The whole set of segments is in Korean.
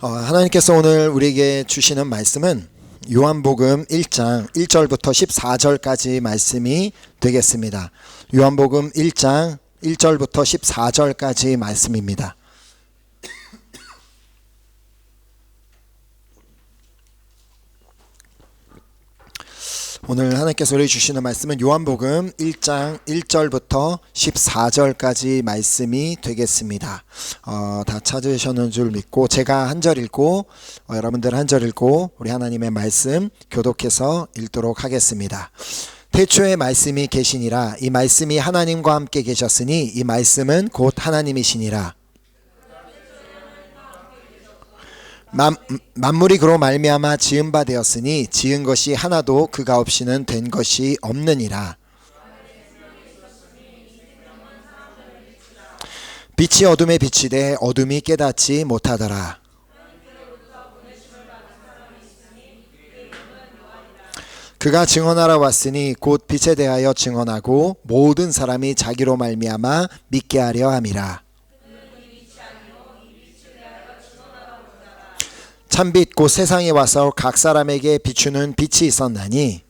하나님께서 오늘 우리에게 주시는 말씀은 요한복음 1장 1절부터 14절까지 말씀이 되겠습니다. 요한복음 1장 1절부터 14절까지 말씀입니다. 오늘 하나님께서 우리에게 주시는 말씀은 요한복음 1장 1절부터 14절까지 말씀이 되겠습니다. 다 찾으셨는 줄 믿고 제가 한 절 읽고 여러분들 한 절 읽고 우리 하나님의 말씀 교독해서 읽도록 하겠습니다. 태초에 말씀이 계시니라. 이 말씀이 하나님과 함께 계셨으니 이 말씀은 곧 하나님이시니라. 만물이 그로 말미암아 지은 바 되었으니 지은 것이 하나도 그가 없이는 된 것이 없느니라. 빛이 어둠에 비치되 어둠이 깨닫지 못하더라. 그가 증언하러 왔으니 곧 빛에 대하여 증언하고 모든 사람이 자기로 말미암아 믿게 하려 함이라. 참빛 곧 세상에 와서 각 사람에게 비추는 빛이 있었나니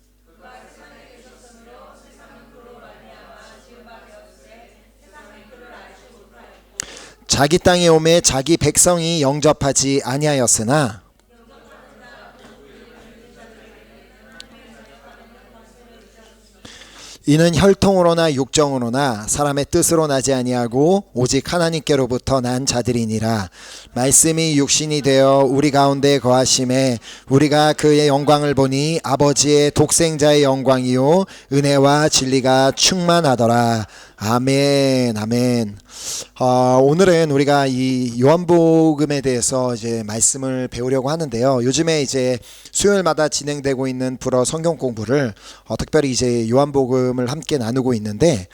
자기 땅에 오매 자기 백성이 영접하지 아니하였으나 이는 혈통으로나 육정으로나 사람의 뜻으로 나지 아니하고 오직 하나님께로부터 난 자들이니라. 말씀이 육신이 되어 우리 가운데 거하심에 우리가 그의 영광을 보니 아버지의 독생자의 영광이요 은혜와 진리가 충만하더라. 아멘, 아멘. 오늘은 우리가 이 요한복음에 대해서 이제 말씀을 배우려고 하는데요. 요즘에 이제 수요일마다 진행되고 있는 불어 성경 공부를 특별히 이제 요한복음을 함께 나누고 있는데,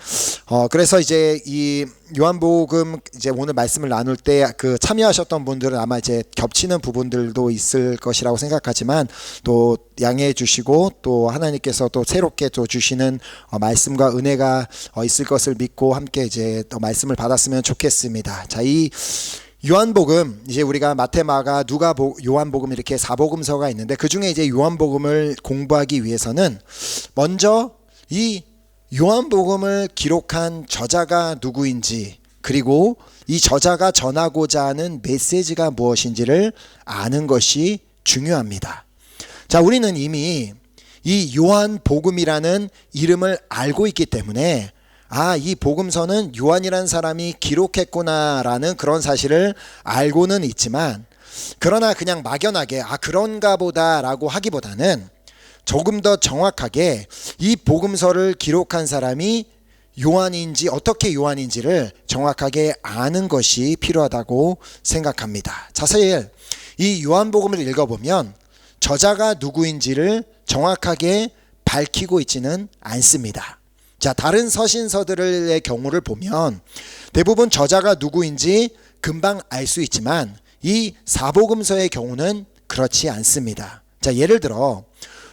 그래서 이제 이 요한복음 이제 오늘 말씀을 나눌 때 그 참여하셨던 분들은 아마 이제 겹치는 부분들도 있을 것이라고 생각하지만 또 양해해 주시고 또 하나님께서 또 새롭게 또 주시는 말씀과 은혜가 있을 것을 믿고 함께 이제 또 말씀을 받았으면 좋겠습니다. 자, 이 요한복음 이제 우리가 마태, 마가, 누가, 요한복음 이렇게 4복음서가 있는데 그 중에 이제 요한복음을 공부하기 위해서는 먼저 이 요한복음을 기록한 저자가 누구인지 그리고 이 저자가 전하고자 하는 메시지가 무엇인지를 아는 것이 중요합니다. 자, 우리는 이미 이 요한복음이라는 이름을 알고 있기 때문에 이 복음서는 요한이라는 사람이 기록했구나라는 그런 사실을 알고는 있지만, 그러나 그냥 막연하게 그런가 보다라고 하기보다는 조금 더 정확하게 이 복음서를 기록한 사람이 요한인지 어떻게 요한인지를 정확하게 아는 것이 필요하다고 생각합니다. 사실 이 요한복음을 읽어보면 저자가 누구인지를 정확하게 밝히고 있지는 않습니다. 자, 다른 서신서들의 경우를 보면 대부분 저자가 누구인지 금방 알 수 있지만 이 사복음서의 경우는 그렇지 않습니다. 자, 예를 들어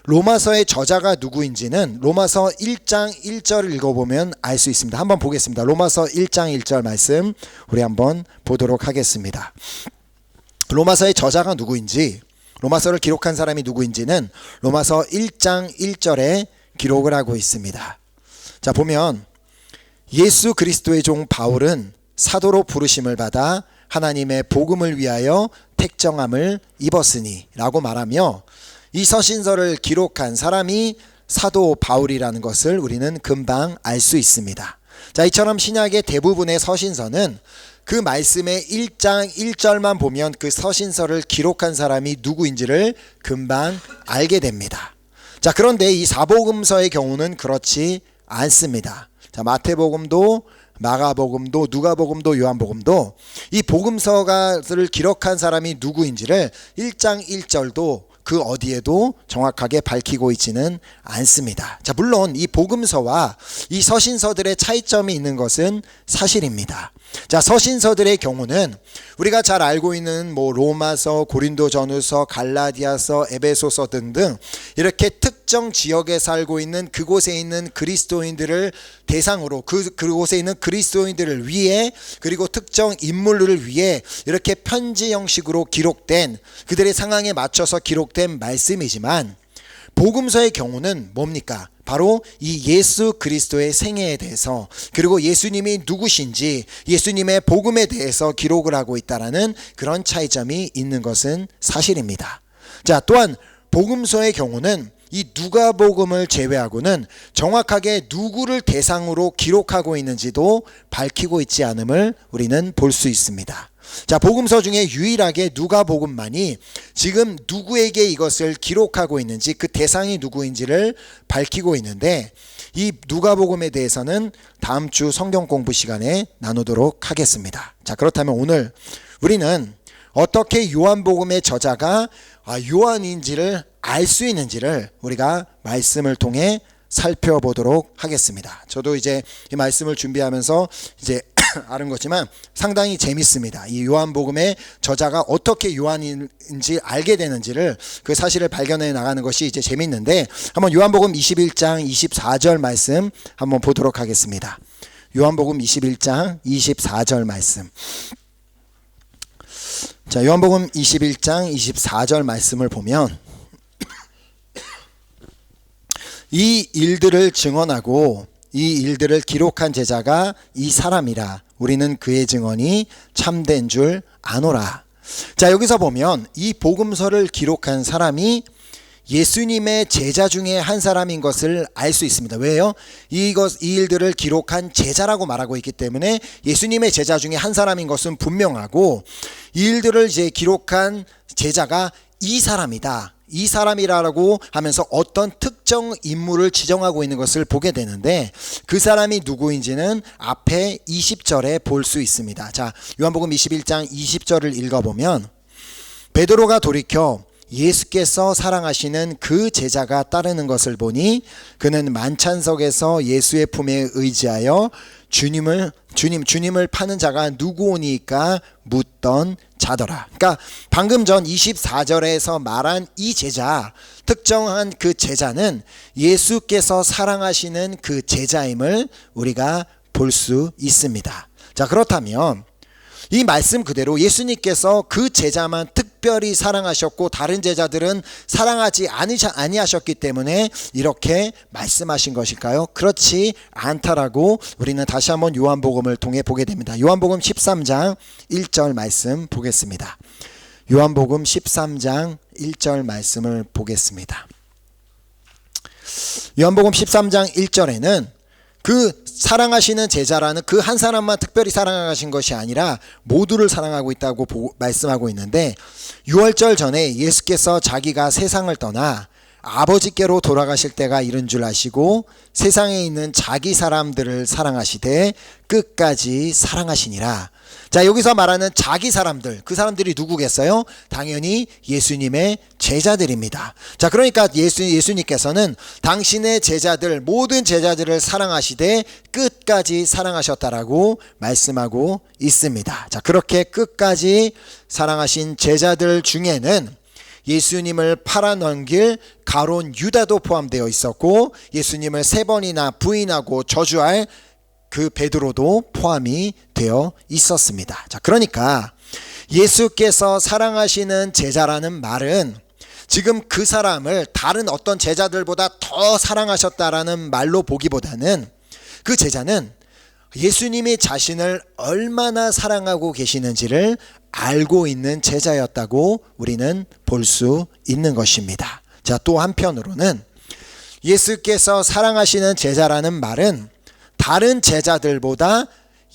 로마서의 저자가 누구인지는 로마서 1장 1절을 읽어보면 알 수 있습니다. 한번 보겠습니다. 로마서 1장 1절 말씀 우리 한번 보도록 하겠습니다. 로마서의 저자가 누구인지, 로마서를 기록한 사람이 누구인지는 로마서 1장 1절에 기록을 하고 있습니다. 자, 보면 예수 그리스도의 종 바울은 사도로 부르심을 받아 하나님의 복음을 위하여 택정함을 입었으니 라고 말하며 이 서신서를 기록한 사람이 사도 바울이라는 것을 우리는 금방 알 수 있습니다. 자, 이처럼 신약의 대부분의 서신서는 그 말씀의 1장 1절만 보면 그 서신서를 기록한 사람이 누구인지를 금방 알게 됩니다. 자, 그런데 이 사복음서의 경우는 그렇지 않습니다. 자, 마태복음도 마가복음도 누가복음도 요한복음도 이 복음서를 기록한 사람이 누구인지를 1장 1절도 그 어디에도 정확하게 밝히고 있지는 않습니다. 자, 물론 이 복음서와 이 서신서들의 차이점이 있는 것은 사실입니다. 자, 서신서들의 경우는 우리가 잘 알고 있는 로마서, 고린도전후서, 갈라디아서, 에베소서 등등 이렇게 특정 지역에 살고 있는 그곳에 있는 그리스도인들을 대상으로 그곳에 있는 그리스도인들을 위해 그리고 특정 인물을 위해 이렇게 편지 형식으로 기록된 그들의 상황에 맞춰서 기록된 말씀이지만 복음서의 경우는 뭡니까? 바로 이 예수 그리스도의 생애에 대해서 그리고 예수님이 누구신지 예수님의 복음에 대해서 기록을 하고 있다라는 그런 차이점이 있는 것은 사실입니다. 자, 또한 복음서의 경우는 이 누가복음을 제외하고는 정확하게 누구를 대상으로 기록하고 있는지도 밝히고 있지 않음을 우리는 볼 수 있습니다. 자, 복음서 중에 유일하게 누가복음만이 지금 누구에게 이것을 기록하고 있는지 그 대상이 누구인지를 밝히고 있는데 이 누가복음에 대해서는 다음 주 성경 공부 시간에 나누도록 하겠습니다. 자, 그렇다면 오늘 우리는 어떻게 요한복음의 저자가 요한인지를 알 수 있는지를 우리가 말씀을 통해 살펴보도록 하겠습니다. 저도 이제 이 말씀을 준비하면서 이제 아는 거지만 상당히 재밌습니다. 이 요한복음의 저자가 어떻게 요한인지 알게 되는지를 그 사실을 발견해 나가는 것이 이제 재밌는데 한번 요한복음 21장 24절 말씀 한번 보도록 하겠습니다. 요한복음 21장 24절 말씀. 자, 요한복음 21장 24절 말씀을 보면 이 일들을 증언하고 이 일들을 기록한 제자가 이 사람이라 우리는 그의 증언이 참된 줄 아노라. 자, 여기서 보면 이 복음서를 기록한 사람이 예수님의 제자 중에 한 사람인 것을 알 수 있습니다. 왜요? 이 일들을 기록한 제자라고 말하고 있기 때문에 예수님의 제자 중에 한 사람인 것은 분명하고 이 일들을 이제 기록한 제자가 이 사람이다. 이 사람이라고 하면서 어떤 특정 인물을 지정하고 있는 것을 보게 되는데 그 사람이 누구인지는 앞에 20절에 볼 수 있습니다. 자, 요한복음 21장 20절을 읽어보면 베드로가 돌이켜 예수께서 사랑하시는 그 제자가 따르는 것을 보니 그는 만찬석에서 예수의 품에 의지하여 주님을 파는 자가 누구오니까 묻던 자더라. 그러니까 방금 전 24절에서 말한 이 제자, 특정한 그 제자는 예수께서 사랑하시는 그 제자임을 우리가 볼 수 있습니다. 자, 그렇다면 이 말씀 그대로 예수님께서 그 제자만 특별히 사랑하셨고 다른 제자들은 사랑하지 아니하셨기 때문에 이렇게 말씀하신 것일까요? 그렇지 않다라고 우리는 다시 한번 요한복음을 통해 보게 됩니다. 요한복음 13장 1절 말씀 보겠습니다. 요한복음 13장 1절 말씀을 보겠습니다. 요한복음 13장 1절에는 그 사랑하시는 제자라는 그 한 사람만 특별히 사랑하신 것이 아니라 모두를 사랑하고 있다고 말씀하고 있는데 6월절 전에 예수께서 자기가 세상을 떠나 아버지께로 돌아가실 때가 이른 줄 아시고 세상에 있는 자기 사람들을 사랑하시되 끝까지 사랑하시니라. 자, 여기서 말하는 자기 사람들, 그 사람들이 누구겠어요? 당연히 예수님의 제자들입니다. 자, 그러니까 예수님께서는 당신의 제자들, 모든 제자들을 사랑하시되 끝까지 사랑하셨다라고 말씀하고 있습니다. 자, 그렇게 끝까지 사랑하신 제자들 중에는 예수님을 팔아넘길 가론 유다도 포함되어 있었고 예수님을 3번이나 부인하고 저주할 그 베드로도 포함이 되어 있었습니다. 자, 그러니까 예수께서 사랑하시는 제자라는 말은 지금 그 사람을 다른 어떤 제자들보다 더 사랑하셨다라는 말로 보기보다는 그 제자는 예수님이 자신을 얼마나 사랑하고 계시는지를 알고 있는 제자였다고 우리는 볼 수 있는 것입니다. 자, 또 한편으로는 예수께서 사랑하시는 제자라는 말은 다른 제자들보다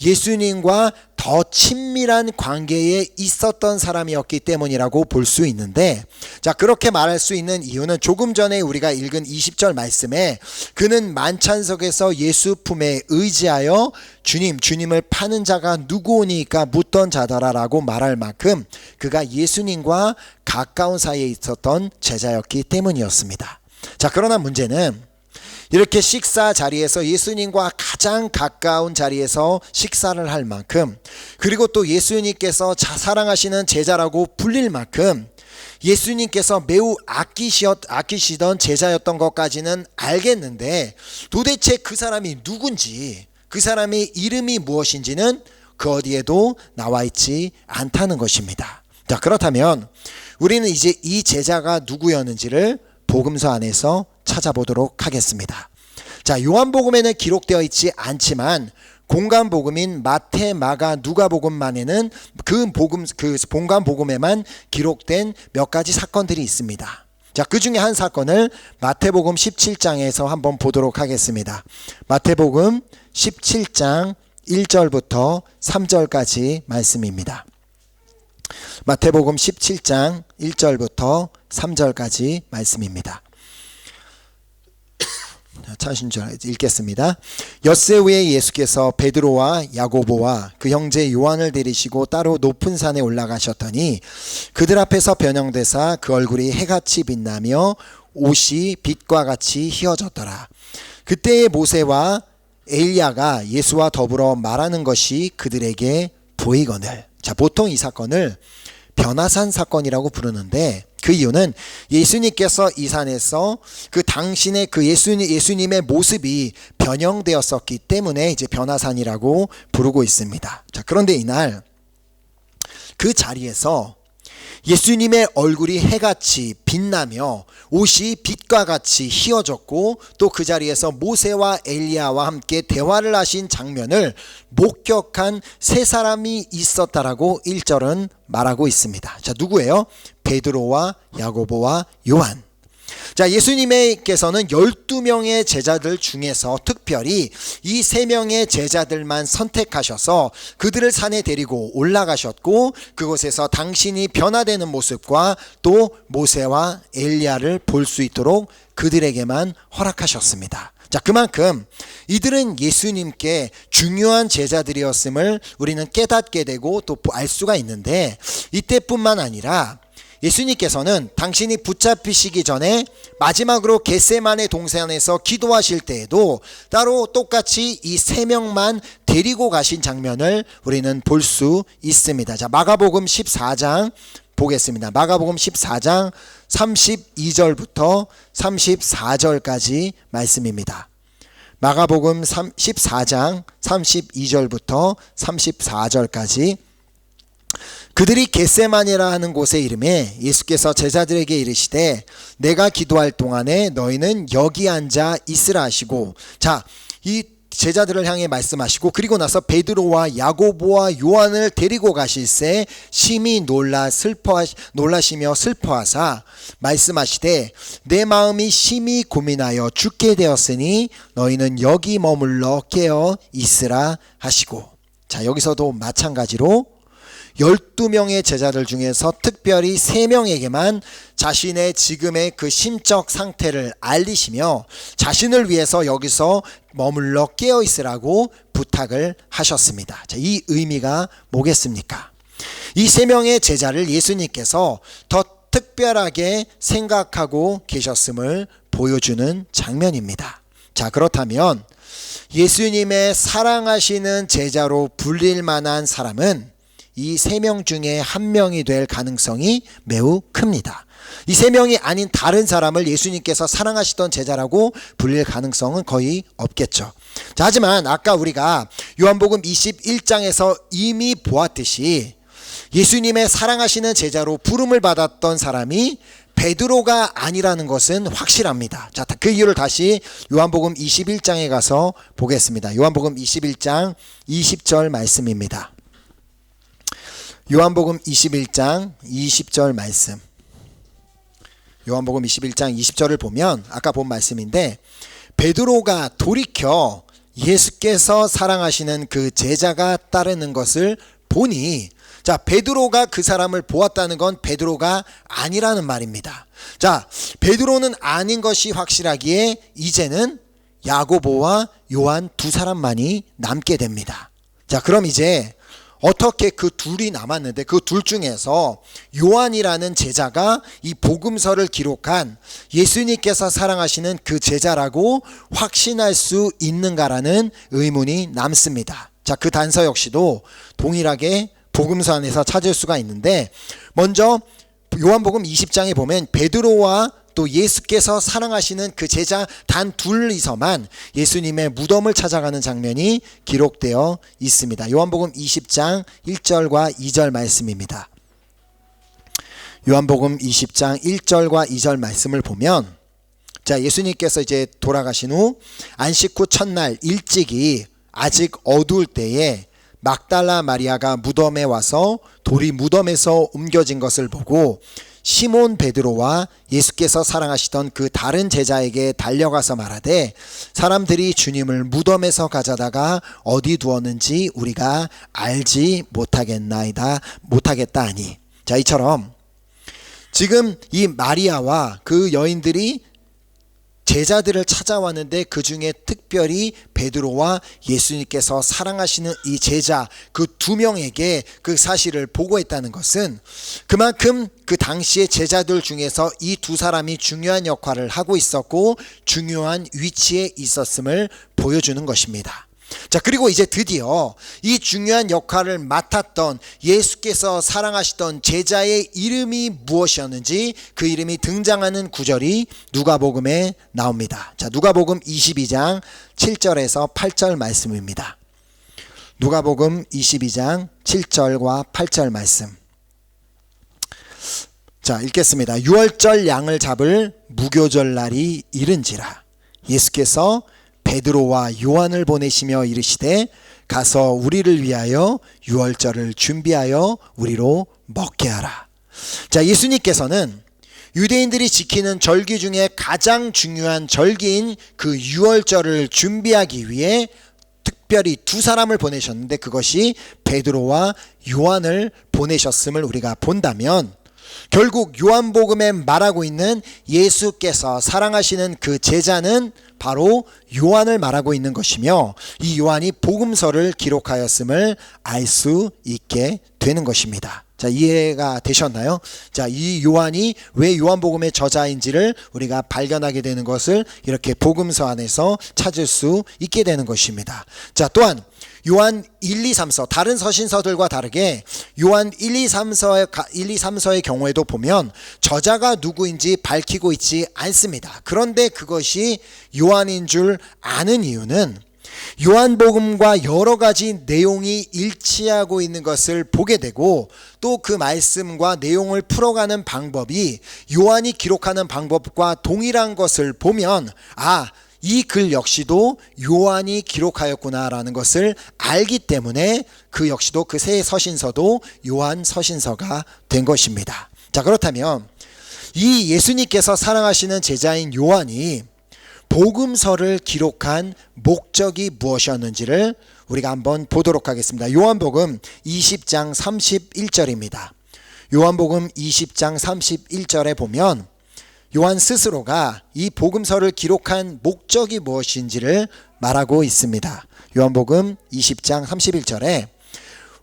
예수님과 더 친밀한 관계에 있었던 사람이었기 때문이라고 볼 수 있는데, 자, 그렇게 말할 수 있는 이유는 조금 전에 우리가 읽은 20절 말씀에 그는 만찬석에서 예수 품에 의지하여 주님을 파는 자가 누구오니까 묻던 자더라라고 말할 만큼 그가 예수님과 가까운 사이에 있었던 제자였기 때문이었습니다. 자, 그러나 문제는 이렇게 식사 자리에서 예수님과 가장 가까운 자리에서 식사를 할 만큼, 그리고 또 예수님께서 사랑하시는 제자라고 불릴 만큼 예수님께서 매우 아끼시던 제자였던 것까지는 알겠는데, 도대체 그 사람이 누군지, 그 사람의 이름이 무엇인지는 그 어디에도 나와 있지 않다는 것입니다. 자, 그렇다면 우리는 이제 이 제자가 누구였는지를 복음서 안에서 찾아보도록 하겠습니다. 자, 요한복음에는 기록되어 있지 않지만 공간복음인 마태, 마가, 누가복음만에는 그 본관복음에만 기록된 몇 가지 사건들이 있습니다. 자, 그 중에 한 사건을 마태복음 17장에서 한번 보도록 하겠습니다. 마태복음 17장 1절부터 3절까지 말씀입니다. 마태복음 17장 1절부터 3절까지 말씀입니다. 차신절 읽겠습니다. 엿새 후에 예수께서 베드로와 야고보와 그 형제 요한을 데리시고 따로 높은 산에 올라가셨더니 그들 앞에서 변형되사 그 얼굴이 해같이 빛나며 옷이 빛과 같이 휘어졌더라. 그때의 모세와 엘리야가 예수와 더불어 말하는 것이 그들에게 보이거늘. 자, 보통 이 사건을 변화산 사건이라고 부르는데, 그 이유는 예수님께서 이 산에서 그 당신의 그 예수님의 모습이 변형되었었기 때문에 이제 변화산이라고 부르고 있습니다. 자, 그런데 이날 그 자리에서 예수님의 얼굴이 해같이 빛나며 옷이 빛과 같이 휘어졌고, 또 그 자리에서 모세와 엘리야와 함께 대화를 하신 장면을 목격한 세 사람이 있었다라고 1절은 말하고 있습니다. 자, 누구예요? 베드로와 야고보와 요한. 자, 예수님께서는 12명의 제자들 중에서 특별히 이 3명의 제자들만 선택하셔서 그들을 산에 데리고 올라가셨고, 그곳에서 당신이 변화되는 모습과 또 모세와 엘리야를 볼 수 있도록 그들에게만 허락하셨습니다. 자, 그만큼 이들은 예수님께 중요한 제자들이었음을 우리는 깨닫게 되고 또 알 수가 있는데, 이때뿐만 아니라 예수님께서는 당신이 붙잡히시기 전에 마지막으로 겟세마네 동산에서 기도하실 때에도 따로 똑같이 이 3명만 데리고 가신 장면을 우리는 볼 수 있습니다. 자, 마가복음 14장 보겠습니다. 마가복음 14장 32절부터 34절까지 말씀입니다. 마가복음 14장 32절부터 34절까지. 그들이 겟세마네라 하는 곳에 이르매 예수께서 제자들에게 이르시되 내가 기도할 동안에 너희는 여기 앉아 있으라 하시고, 자, 이 제자들을 향해 말씀하시고, 그리고 나서 베드로와 야고보와 요한을 데리고 가실새 심히 놀라시며 슬퍼하사 말씀하시되 내 마음이 심히 고민하여 죽게 되었으니 너희는 여기 머물러 깨어 있으라 하시고. 자, 여기서도 마찬가지로 12명의 제자들 중에서 특별히 3명에게만 자신의 지금의 그 심적 상태를 알리시며 자신을 위해서 여기서 머물러 깨어 있으라고 부탁을 하셨습니다. 자, 이 의미가 뭐겠습니까? 이 3명의 제자를 예수님께서 더 특별하게 생각하고 계셨음을 보여주는 장면입니다. 자, 그렇다면 예수님의 사랑하시는 제자로 불릴 만한 사람은 이 3명 중에 1명이 될 가능성이 매우 큽니다. 이 3명이 아닌 다른 사람을 예수님께서 사랑하시던 제자라고 불릴 가능성은 거의 없겠죠. 자, 하지만 아까 우리가 요한복음 21장에서 이미 보았듯이 예수님의 사랑하시는 제자로 부름을 받았던 사람이 베드로가 아니라는 것은 확실합니다. 자, 그 이유를 다시 요한복음 21장에 가서 보겠습니다. 요한복음 21장 20절 말씀입니다. 요한복음 21장 20절 말씀. 요한복음 21장 20절을 보면 아까 본 말씀인데, 베드로가 돌이켜 예수께서 사랑하시는 그 제자가 따르는 것을 보니, 자, 베드로가 그 사람을 보았다는 건 베드로가 아니라는 말입니다. 자, 베드로는 아닌 것이 확실하기에 이제는 야고보와 요한 두 사람만이 남게 됩니다. 자, 그럼 이제 어떻게 그 둘이 남았는데 그 둘 중에서 요한이라는 제자가 이 복음서를 기록한 예수님께서 사랑하시는 그 제자라고 확신할 수 있는가라는 의문이 남습니다. 자, 그 단서 역시도 동일하게 복음서 안에서 찾을 수가 있는데, 먼저 요한복음 20장에 보면 베드로와 또 예수께서 사랑하시는 그 제자 단 둘이서만 예수님의 무덤을 찾아가는 장면이 기록되어 있습니다. 요한복음 20장 1절과 2절 말씀입니다. 요한복음 20장 1절과 2절 말씀을 보면, 자, 예수님께서 이제 돌아가신 후 안식 후 첫날 일찍이 아직 어두울 때에 막달라 마리아가 무덤에 와서 돌이 무덤에서 옮겨진 것을 보고 시몬 베드로와 예수께서 사랑하시던 그 다른 제자에게 달려가서 말하되, 사람들이 주님을 무덤에서 가져다가 어디 두었는지 우리가 알지 못하겠다 하니. 자, 이처럼 지금 이 마리아와 그 여인들이 제자들을 찾아왔는데 그 중에 특별히 베드로와 예수님께서 사랑하시는 이 제자 그 두 명에게 그 사실을 보고했다는 것은 그만큼 그 당시의 제자들 중에서 이 두 사람이 중요한 역할을 하고 있었고 중요한 위치에 있었음을 보여주는 것입니다. 자, 그리고 이제 드디어 이 중요한 역할을 맡았던 예수께서 사랑하시던 제자의 이름이 무엇이었는지 그 이름이 등장하는 구절이 누가복음에 나옵니다. 자, 누가복음 22장 7절에서 8절 말씀입니다. 누가복음 22장 7절과 8절 말씀. 자, 읽겠습니다. 유월절 양을 잡을 무교절 날이 이른지라 예수께서 베드로와 요한을 보내시며 이르시되, 가서 우리를 위하여 유월절을 준비하여 우리로 먹게 하라. 자, 예수님께서는 유대인들이 지키는 절기 중에 가장 중요한 절기인 그 유월절을 준비하기 위해 특별히 두 사람을 보내셨는데 그것이 베드로와 요한을 보내셨음을 우리가 본다면, 결국 요한복음에 말하고 있는 예수께서 사랑하시는 그 제자는 바로 요한을 말하고 있는 것이며, 이 요한이 복음서를 기록하였음을 알 수 있게 되는 것입니다. 자, 이해가 되셨나요? 자, 이 요한이 왜 요한복음의 저자인지를 우리가 발견하게 되는 것을 이렇게 복음서 안에서 찾을 수 있게 되는 것입니다. 자, 또한 요한 1, 2, 3서 다른 서신서들과 다르게 요한 1, 2, 3서의 경우에도 보면 저자가 누구인지 밝히고 있지 않습니다. 그런데 그것이 요한인 줄 아는 이유는 요한복음과 여러 가지 내용이 일치하고 있는 것을 보게 되고, 또 그 말씀과 내용을 풀어가는 방법이 요한이 기록하는 방법과 동일한 것을 보면, 이 글 역시도 요한이 기록하였구나라는 것을 알기 때문에 그 역시도 그 세 서신서도 요한 서신서가 된 것입니다. 자, 그렇다면 이 예수님께서 사랑하시는 제자인 요한이 복음서를 기록한 목적이 무엇이었는지를 우리가 한번 보도록 하겠습니다. 요한복음 20장 31절입니다. 요한복음 20장 31절에 보면 요한 스스로가 이 복음서를 기록한 목적이 무엇인지를 말하고 있습니다. 요한복음 20장 31절에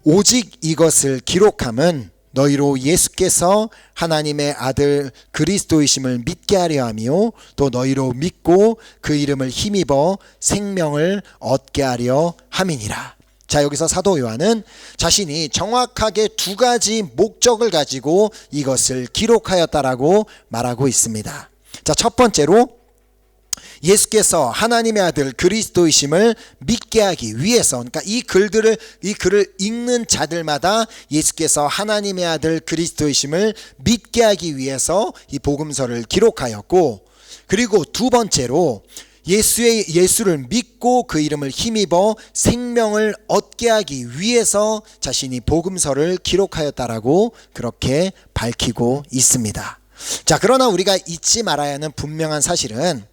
오직 이것을 기록함은 너희로 예수께서 하나님의 아들 그리스도이심을 믿게 하려 하며 또 너희로 믿고 그 이름을 힘입어 생명을 얻게 하려 함이니라. 자, 여기서 사도 요한은 자신이 정확하게 두 가지 목적을 가지고 이것을 기록하였다라고 말하고 있습니다. 자, 첫 번째로 예수께서 하나님의 아들 그리스도이심을 믿게 하기 위해서, 그러니까 이 글을 읽는 자들마다 예수께서 하나님의 아들 그리스도이심을 믿게 하기 위해서 이 복음서를 기록하였고, 그리고 두 번째로 예수를 믿고 그 이름을 힘입어 생명을 얻게 하기 위해서 자신이 복음서를 기록하였다라고 그렇게 밝히고 있습니다. 자, 그러나 우리가 잊지 말아야 하는 분명한 사실은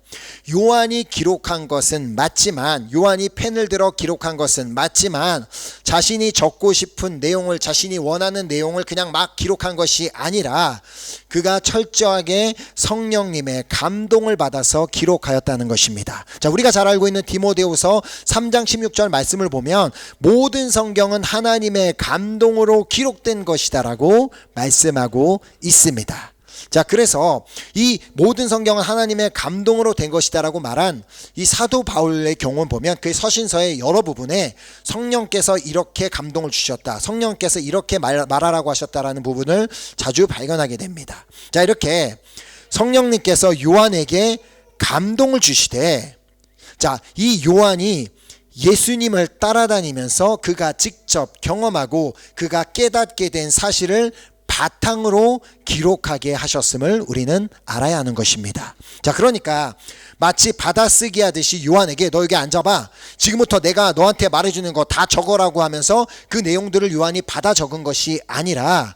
요한이 기록한 것은 맞지만, 요한이 펜을 들어 기록한 것은 맞지만 자신이 적고 싶은 내용을, 자신이 원하는 내용을 그냥 막 기록한 것이 아니라 그가 철저하게 성령님의 감동을 받아서 기록하였다는 것입니다. 자, 우리가 잘 알고 있는 디모데후서 3장 16절 말씀을 보면 모든 성경은 하나님의 감동으로 기록된 것이다라고 말씀하고 있습니다. 자, 그래서 이 모든 성경은 하나님의 감동으로 된 것이다라고 말한 이 사도 바울의 경우는 보면 그 서신서의 여러 부분에 성령께서 이렇게 감동을 주셨다, 성령께서 이렇게 말하라고 하셨다라는 부분을 자주 발견하게 됩니다. 자, 이렇게 성령님께서 요한에게 감동을 주시되, 자, 이 요한이 예수님을 따라다니면서 그가 직접 경험하고 그가 깨닫게 된 사실을 바탕으로 기록하게 하셨음을 우리는 알아야 하는 것입니다. 자, 그러니까 마치 받아쓰기 하듯이 요한에게 너 여기 앉아봐, 지금부터 내가 너한테 말해주는 거 다 적어라고 하면서 그 내용들을 요한이 받아 적은 것이 아니라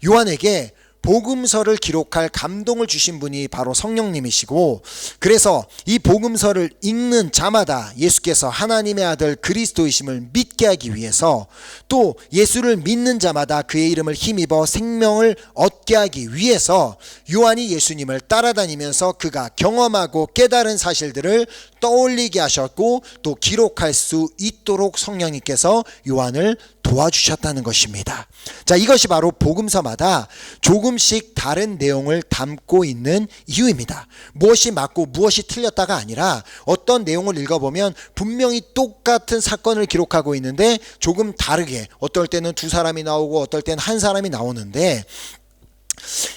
요한에게 복음서를 기록할 감동을 주신 분이 바로 성령님이시고, 그래서 이 복음서를 읽는 자마다 예수께서 하나님의 아들 그리스도이심을 믿게 하기 위해서, 또 예수를 믿는 자마다 그의 이름을 힘입어 생명을 얻게 하기 위해서 요한이 예수님을 따라다니면서 그가 경험하고 깨달은 사실들을 떠올리게 하셨고 또 기록할 수 있도록 성령님께서 요한을 도와주셨다는 것입니다. 자, 이것이 바로 복음서마다 조금씩 다른 내용을 담고 있는 이유입니다. 무엇이 맞고 무엇이 틀렸다가 아니라 어떤 내용을 읽어보면 분명히 똑같은 사건을 기록하고 있는데 조금 다르게, 어떨 때는 두 사람이 나오고 어떨 때는 한 사람이 나오는데,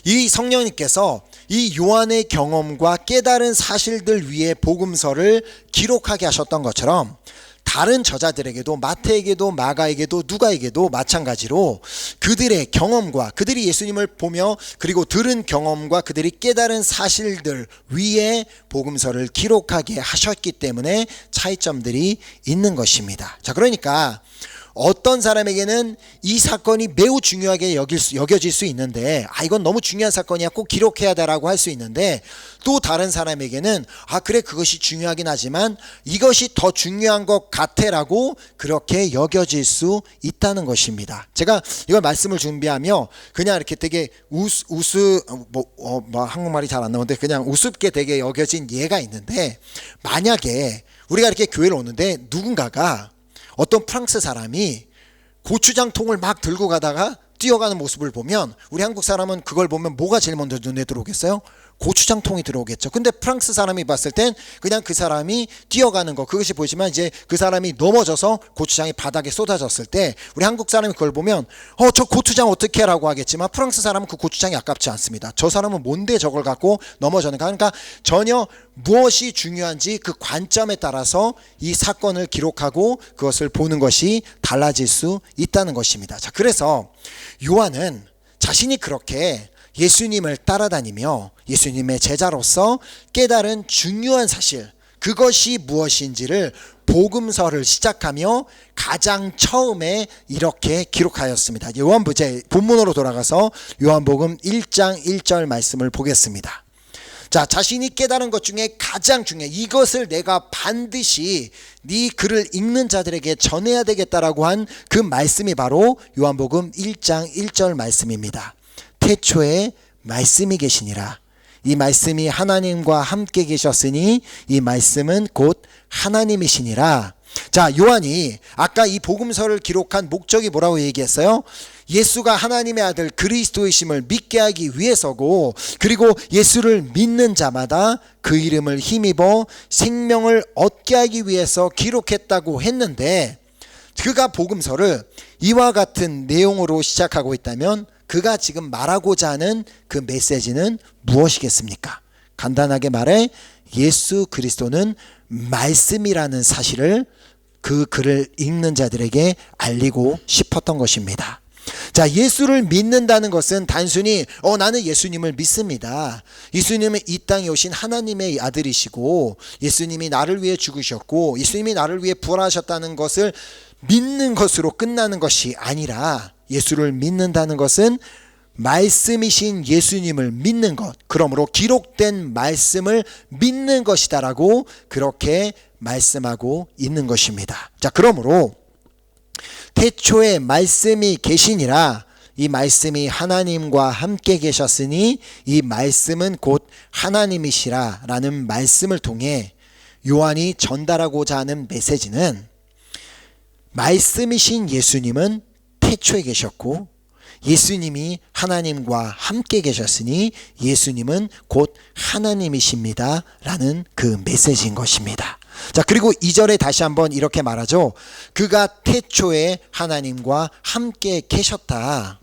이 성령님께서 이 요한의 경험과 깨달은 사실들 위에 복음서를 기록하게 하셨던 것처럼 다른 저자들에게도, 마태에게도 마가에게도 누가에게도 마찬가지로 그들의 경험과 그들이 예수님을 보며 그리고 들은 경험과 그들이 깨달은 사실들 위에 복음서를 기록하게 하셨기 때문에 차이점들이 있는 것입니다. 자, 그러니까 어떤 사람에게는 이 사건이 매우 중요하게 여겨질 수 있는데, 이건 너무 중요한 사건이야, 꼭 기록해야 되라고 할 수 있는데, 또 다른 사람에게는 그래, 그것이 중요하긴 하지만 이것이 더 중요한 것 같아라고 그렇게 여겨질 수 있다는 것입니다. 제가 이걸 말씀을 준비하며 그냥 이렇게 되게 한국말이 잘 안 나오는데 그냥 우습게 되게 여겨진 예가 있는데, 만약에 우리가 이렇게 교회를 오는데 누군가가, 어떤 프랑스 사람이 고추장통을 막 들고 가다가 뛰어가는 모습을 보면 우리 한국 사람은 그걸 보면 뭐가 제일 먼저 눈에 들어오겠어요? 고추장통이 들어오겠죠. 근데 프랑스 사람이 봤을 땐 그냥 그 사람이 뛰어가는 거, 그것이 보이지만 이제 그 사람이 넘어져서 고추장이 바닥에 쏟아졌을 때 우리 한국 사람이 그걸 보면 저 고추장 어떻게 라고 하겠지만, 프랑스 사람은 그 고추장이 아깝지 않습니다. 저 사람은 뭔데 저걸 갖고 넘어졌는가. 그러니까 전혀 무엇이 중요한지 그 관점에 따라서 이 사건을 기록하고 그것을 보는 것이 달라질 수 있다는 것입니다. 자, 그래서 요한은 자신이 그렇게 예수님을 따라다니며 예수님의 제자로서 깨달은 중요한 사실, 그것이 무엇인지를 복음서를 시작하며 가장 처음에 이렇게 기록하였습니다. 본문으로 돌아가서 요한복음 1장 1절 말씀을 보겠습니다. 자, 자신이 깨달은 것 중에 가장 중요한, 이것을 내가 반드시 네 글을 읽는 자들에게 전해야 되겠다라고 한 그 말씀이 바로 요한복음 1장 1절 말씀입니다. 태초에 말씀이 계시니라. 이 말씀이 하나님과 함께 계셨으니 이 말씀은 곧 하나님이시니라. 자, 요한이 아까 이 복음서를 기록한 목적이 뭐라고 얘기했어요? 예수가 하나님의 아들 그리스도이심을 믿게 하기 위해서고, 그리고 예수를 믿는 자마다 그 이름을 힘입어 생명을 얻게 하기 위해서 기록했다고 했는데, 그가 복음서를 이와 같은 내용으로 시작하고 있다면 그가 지금 말하고자 하는 그 메시지는 무엇이겠습니까? 간단하게 말해 예수 그리스도는 말씀이라는 사실을 그 글을 읽는 자들에게 알리고 싶었던 것입니다. 자, 예수를 믿는다는 것은 단순히 나는 예수님을 믿습니다, 예수님은 이 땅에 오신 하나님의 아들이시고 예수님이 나를 위해 죽으셨고 예수님이 나를 위해 부활하셨다는 것을 믿는 것으로 끝나는 것이 아니라, 예수를 믿는다는 것은 말씀이신 예수님을 믿는 것, 그러므로 기록된 말씀을 믿는 것이다라고 그렇게 말씀하고 있는 것입니다. 자, 그러므로 태초에 말씀이 계시니라, 이 말씀이 하나님과 함께 계셨으니 이 말씀은 곧 하나님이시라 라는 말씀을 통해 요한이 전달하고자 하는 메시지는, 말씀이신 예수님은 태초에 계셨고 예수님이 하나님과 함께 계셨으니 예수님은 곧 하나님이십니다 라는 그 메시지인 것입니다. 자, 그리고 2절에 다시 한번 이렇게 말하죠. 그가 태초에 하나님과 함께 계셨다.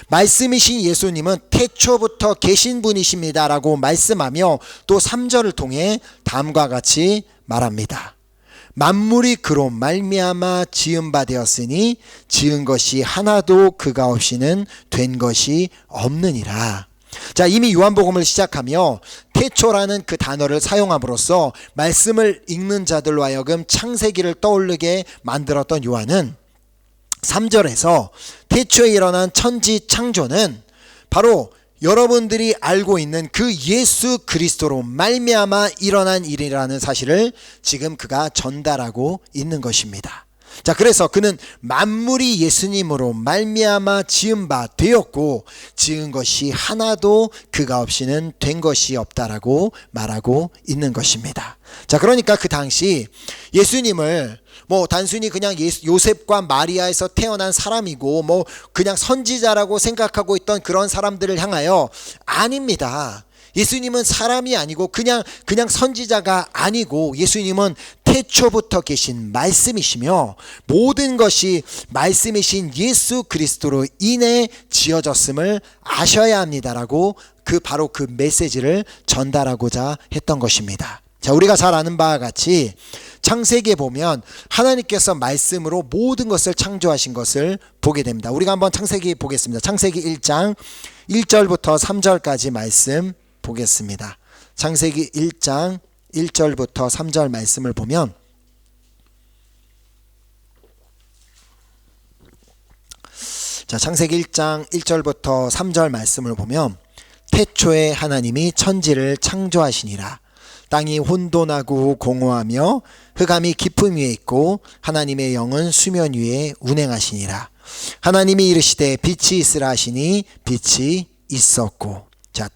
말씀이신 예수님은 태초부터 계신 분이십니다 라고 말씀하며 또 3절을 통해 다음과 같이 말합니다. 만물이 그로 말미암아 지은 바 되었으니 지은 것이 하나도 그가 없이는 된 것이 없느니라. 자, 이미 요한복음을 시작하며 태초라는 그 단어를 사용함으로써 말씀을 읽는 자들로 하여금 창세기를 떠올리게 만들었던 요한은 3절에서 태초에 일어난 천지 창조는 바로 여러분들이 알고 있는 그 예수 그리스도로 말미암아 일어난 일이라는 사실을 지금 그가 전달하고 있는 것입니다. 자, 그래서 그는 만물이 예수님으로 말미암아 지은 바 되었고 지은 것이 하나도 그가 없이는 된 것이 없다라고 말하고 있는 것입니다. 자, 그러니까 그 당시 예수님을 단순히 그냥 요셉과 마리아에서 태어난 사람이고 그냥 선지자라고 생각하고 있던 그런 사람들을 향하여, 아닙니다. 예수님은 사람이 아니고 그냥 선지자가 아니고 예수님은 태초부터 계신 말씀이시며 모든 것이 말씀이신 예수 그리스도로 인해 지어졌음을 아셔야 합니다라고 바로 그 메시지를 전달하고자 했던 것입니다. 자, 우리가 잘 아는 바와 같이 창세기에 보면 하나님께서 말씀으로 모든 것을 창조하신 것을 보게 됩니다. 우리가 한번 창세기 보겠습니다. 창세기 1장 1절부터 3절까지 말씀 보겠습니다. 창세기 1장 1절부터 3절 말씀을 보면, 자, 창세기 1장 1절부터 3절 말씀을 보면, 태초에 하나님이 천지를 창조하시니라. 땅이 혼돈하고 공허하며 흑암이 깊음 위에 있고 하나님의 영은 수면 위에 운행하시니라. 하나님이 이르시되 빛이 있으라 하시니 빛이 있었고. 자,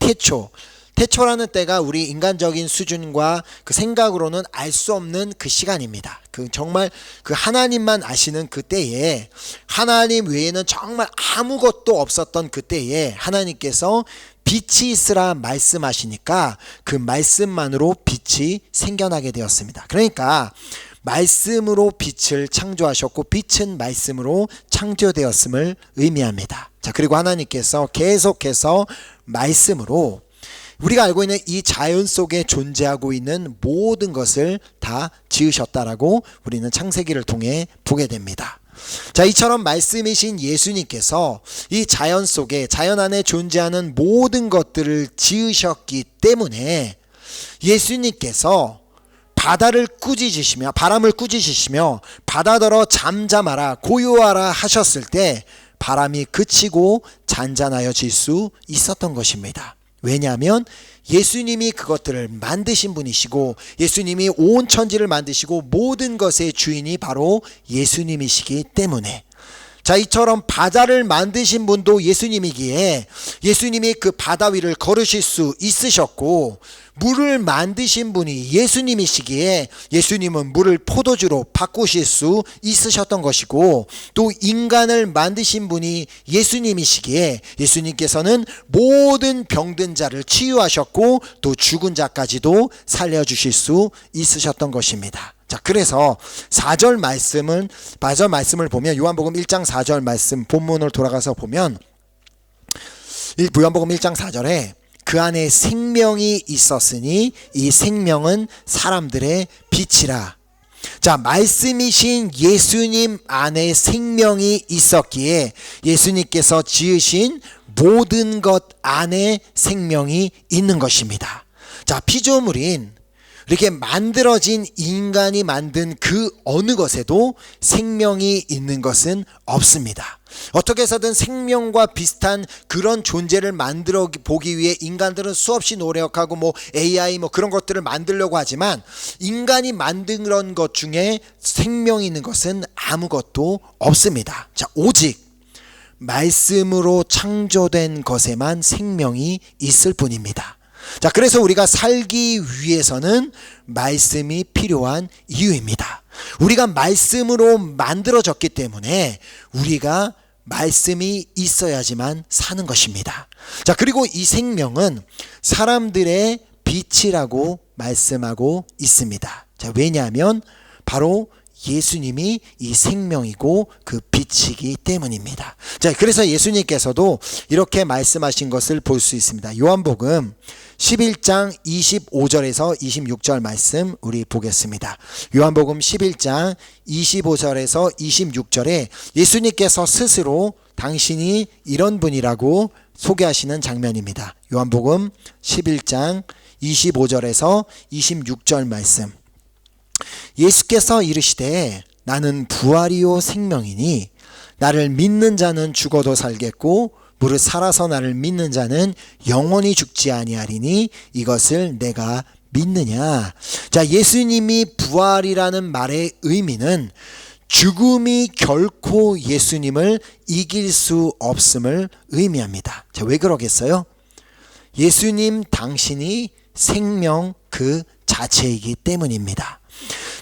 태초라는 때가 우리 인간적인 수준과 그 생각으로는 알 수 없는 그 시간입니다. 정말 그 하나님만 아시는 그 때에, 하나님 외에는 정말 아무것도 없었던 그 때에 하나님께서 빛이 있으라 말씀하시니까 그 말씀만으로 빛이 생겨나게 되었습니다. 그러니까 말씀으로 빛을 창조하셨고 빛은 말씀으로 창조되었음을 의미합니다. 자, 그리고 하나님께서 계속해서 말씀으로 우리가 알고 있는 이 자연 속에 존재하고 있는 모든 것을 다 지으셨다라고 우리는 창세기를 통해 보게 됩니다. 자, 이처럼 말씀이신 예수님께서 이 자연 속에, 자연 안에 존재하는 모든 것들을 지으셨기 때문에 예수님께서 바다를 꾸짖으시며, 바람을 꾸짖으시며 바다더러 잠잠하라 고요하라 하셨을 때 바람이 그치고 잔잔하여질 수 있었던 것입니다. 왜냐하면 예수님이 그것들을 만드신 분이시고 예수님이 온 천지를 만드시고 모든 것의 주인이 바로 예수님이시기 때문에. 자, 이처럼 바다를 만드신 분도 예수님이기에 예수님이 그 바다 위를 걸으실 수 있으셨고, 물을 만드신 분이 예수님이시기에 예수님은 물을 포도주로 바꾸실 수 있으셨던 것이고, 또 인간을 만드신 분이 예수님이시기에 예수님께서는 모든 병든 자를 치유하셨고 또 죽은 자까지도 살려주실 수 있으셨던 것입니다. 자, 그래서 4절 말씀을 보면, 요한복음 1장 4절 말씀 본문을 돌아가서 보면, 요한복음 1장 4절에 그 안에 생명이 있었으니 이 생명은 사람들의 빛이라. 자, 말씀이신 예수님 안에 생명이 있었기에 예수님께서 지으신 모든 것 안에 생명이 있는 것입니다. 자, 피조물인 이렇게 만들어진 인간이 만든 그 어느 것에도 생명이 있는 것은 없습니다. 어떻게 해서든 생명과 비슷한 그런 존재를 만들어 보기 위해 인간들은 수없이 노력하고 AI 그런 것들을 만들려고 하지만 인간이 만든 그런 것 중에 생명이 있는 것은 아무것도 없습니다. 자, 오직 말씀으로 창조된 것에만 생명이 있을 뿐입니다. 자, 그래서 우리가 살기 위해서는 말씀이 필요한 이유입니다. 우리가 말씀으로 만들어졌기 때문에 우리가 말씀이 있어야지만 사는 것입니다. 자, 그리고 이 생명은 사람들의 빛이라고 말씀하고 있습니다. 자, 왜냐하면 바로 예수님이 이 생명이고 그 빛이기 때문입니다. 자, 그래서 예수님께서도 이렇게 말씀하신 것을 볼 수 있습니다. 요한복음 11장 25절에서 26절 말씀 우리 보겠습니다. 요한복음 11장 25절에서 26절에 예수님께서 스스로 당신이 이런 분이라고 소개하시는 장면입니다. 요한복음 11장 25절에서 26절 말씀. 예수께서 이르시되 나는 부활이요 생명이니 나를 믿는 자는 죽어도 살겠고 무릇 살아서 나를 믿는 자는 영원히 죽지 아니하리니 이것을 내가 믿느냐. 자, 예수님이 부활이라는 말의 의미는 죽음이 결코 예수님을 이길 수 없음을 의미합니다. 자, 왜 그러겠어요? 예수님 당신이 생명 그 자체이기 때문입니다.